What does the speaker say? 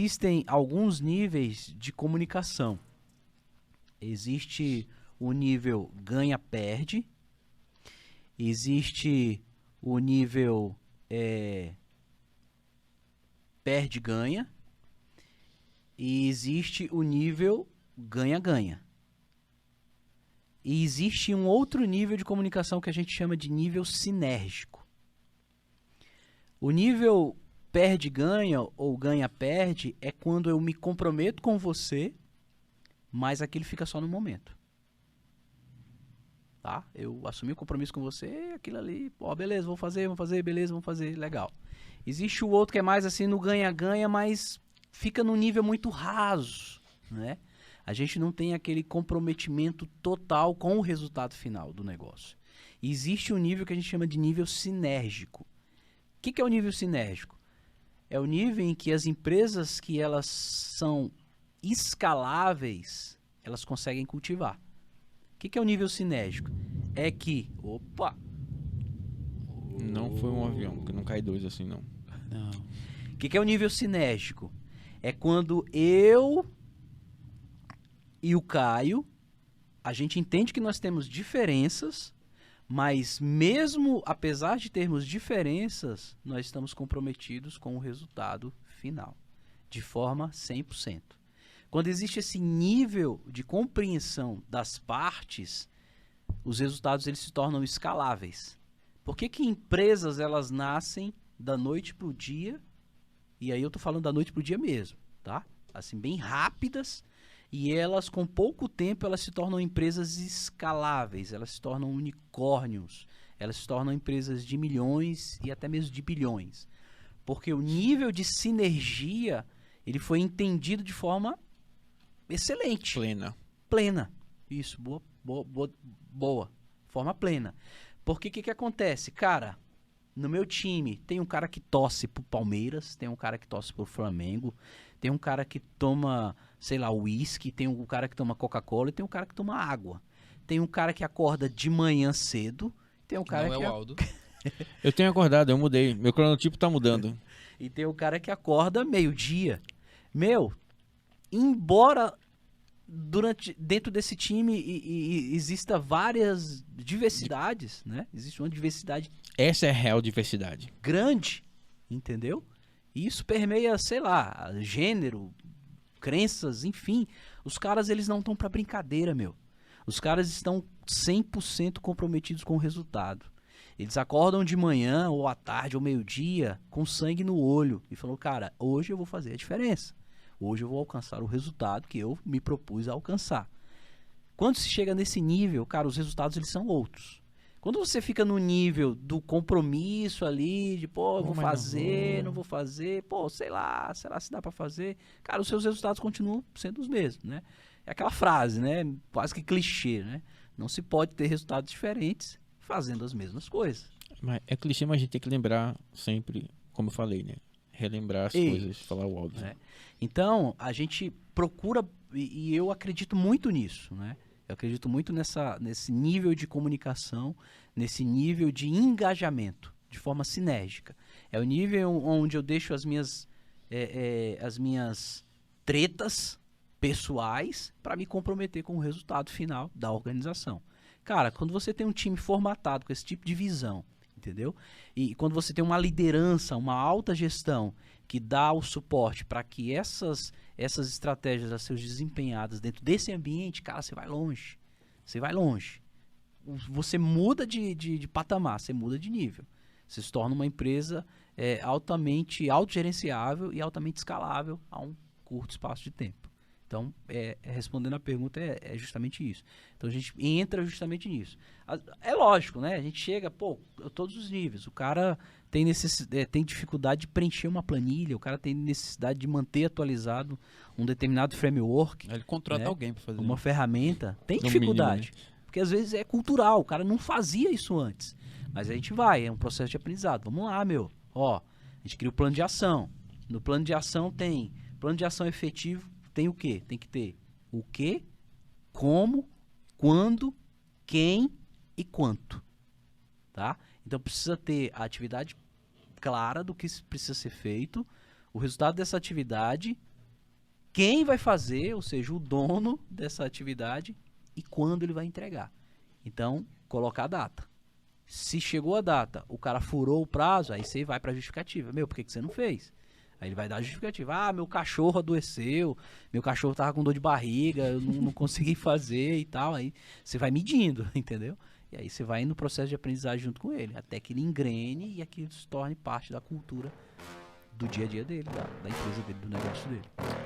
existem alguns níveis de comunicação. Existe o nível ganha-perde, existe o nível perde-ganha e existe o nível ganha-ganha. E existe um outro nível de comunicação que a gente chama de nível sinérgico. O nível perde-ganha ou ganha-perde é quando eu me comprometo com você, mas aquilo fica só no momento. Tá? Eu assumi o compromisso com você, aquilo ali, ó, beleza, vamos fazer, beleza, vamos fazer, legal. Existe o outro que é mais assim no ganha-ganha, mas fica num nível muito raso, né? A gente não tem aquele comprometimento total com o resultado final do negócio. E existe um nível que a gente chama de nível sinérgico. O que é o nível sinérgico? É o nível em que as empresas que elas são escaláveis, elas conseguem cultivar. O que é o nível sinérgico? É que... Opa! Não foi um avião, que não cai dois assim, não. Não. O que é o nível sinérgico? É quando eu e o Caio, a gente entende que nós temos diferenças, mas mesmo apesar de termos diferenças, nós estamos comprometidos com o resultado final, de forma 100%. Quando existe esse nível de compreensão das partes, os resultados eles se tornam escaláveis. Por que empresas elas nascem da noite para o dia? E aí eu estou falando da noite para o dia mesmo, tá? Assim, bem rápidas. E elas, com pouco tempo, elas se tornam empresas escaláveis. Elas se tornam unicórnios. Elas se tornam empresas de milhões e até mesmo de bilhões. Porque o nível de sinergia, ele foi entendido de forma excelente. Plena. Isso, boa. Forma plena. Porque o que acontece? Cara, no meu time tem um cara que torce pro Palmeiras, tem um cara que torce pro Flamengo, tem um cara que toma, sei lá, uísque, tem um cara que toma Coca-Cola e tem um cara que toma água. Tem um cara que acorda de manhã cedo, tem um cara Não que... é o Aldo. Eu tenho acordado, eu mudei. Meu cronotipo tá mudando. E tem um cara que acorda meio-dia. Meu, embora dentro desse time exista várias diversidades, né? Existe uma diversidade Essa é a real diversidade. grande, entendeu? E isso permeia, sei lá, gênero, crenças, enfim. Os caras, eles não estão pra brincadeira, meu. Os caras estão 100% comprometidos com o resultado. Eles acordam de manhã, ou à tarde, ou meio-dia, com sangue no olho. E falam, cara, hoje eu vou fazer a diferença. Hoje eu vou alcançar o resultado que eu me propus a alcançar. Quando se chega nesse nível, cara, os resultados eles são outros. Quando você fica no nível do compromisso ali, de pô, eu vou fazer, não vou fazer, pô, sei lá, será se dá pra fazer? Cara, os seus resultados continuam sendo os mesmos, né? É aquela frase, né? Quase que clichê, né? Não se pode ter resultados diferentes fazendo as mesmas coisas. Mas é clichê, mas a gente tem que lembrar sempre, como eu falei, né? Relembrar as coisas, falar o óbvio. Né? Então, a gente procura, e eu acredito muito nisso, né? Eu acredito muito nesse nível de comunicação, nesse nível de engajamento, de forma sinérgica. É o nível onde eu deixo as minhas tretas pessoais para me comprometer com o resultado final da organização. Cara, quando você tem um time formatado com esse tipo de visão, entendeu? E quando você tem uma liderança, uma alta gestão que dá o suporte para que essas estratégias sejam desempenhadas dentro desse ambiente, cara, você vai longe. Você vai longe. Você muda de patamar, você muda de nível. Você se torna uma empresa altamente autogerenciável e altamente escalável a um curto espaço de tempo. Então, respondendo a pergunta, é justamente isso. Então, a gente entra justamente nisso. É lógico, né? A gente chega, pô, a todos os níveis. O cara tem dificuldade de preencher uma planilha, o cara tem necessidade de manter atualizado um determinado framework. Ele contrata alguém para fazer. Uma ferramenta. Tem No dificuldade. mínimo, né? Porque, às vezes, é cultural. O cara não fazia isso antes. Mas a gente vai, é um processo de aprendizado. Vamos lá, meu. Ó, a gente cria o plano de ação. No plano de ação tem plano de ação efetivo. Tem o quê? Tem que ter o quê, como, quando, quem e quanto. Tá? Então precisa ter a atividade clara do que precisa ser feito, o resultado dessa atividade, quem vai fazer, ou seja, o dono dessa atividade e quando ele vai entregar. Então, colocar a data. Se chegou a data, o cara furou o prazo, aí você vai pra justificativa. Por que você não fez? Aí ele vai dar a justificativa. Meu cachorro adoeceu, meu cachorro tava com dor de barriga, eu não consegui fazer e tal. Aí você vai medindo, entendeu? E aí você vai no processo de aprendizagem junto com ele, até que ele engrene e aquilo se torne parte da cultura do dia a dia dele, da empresa dele, do negócio dele.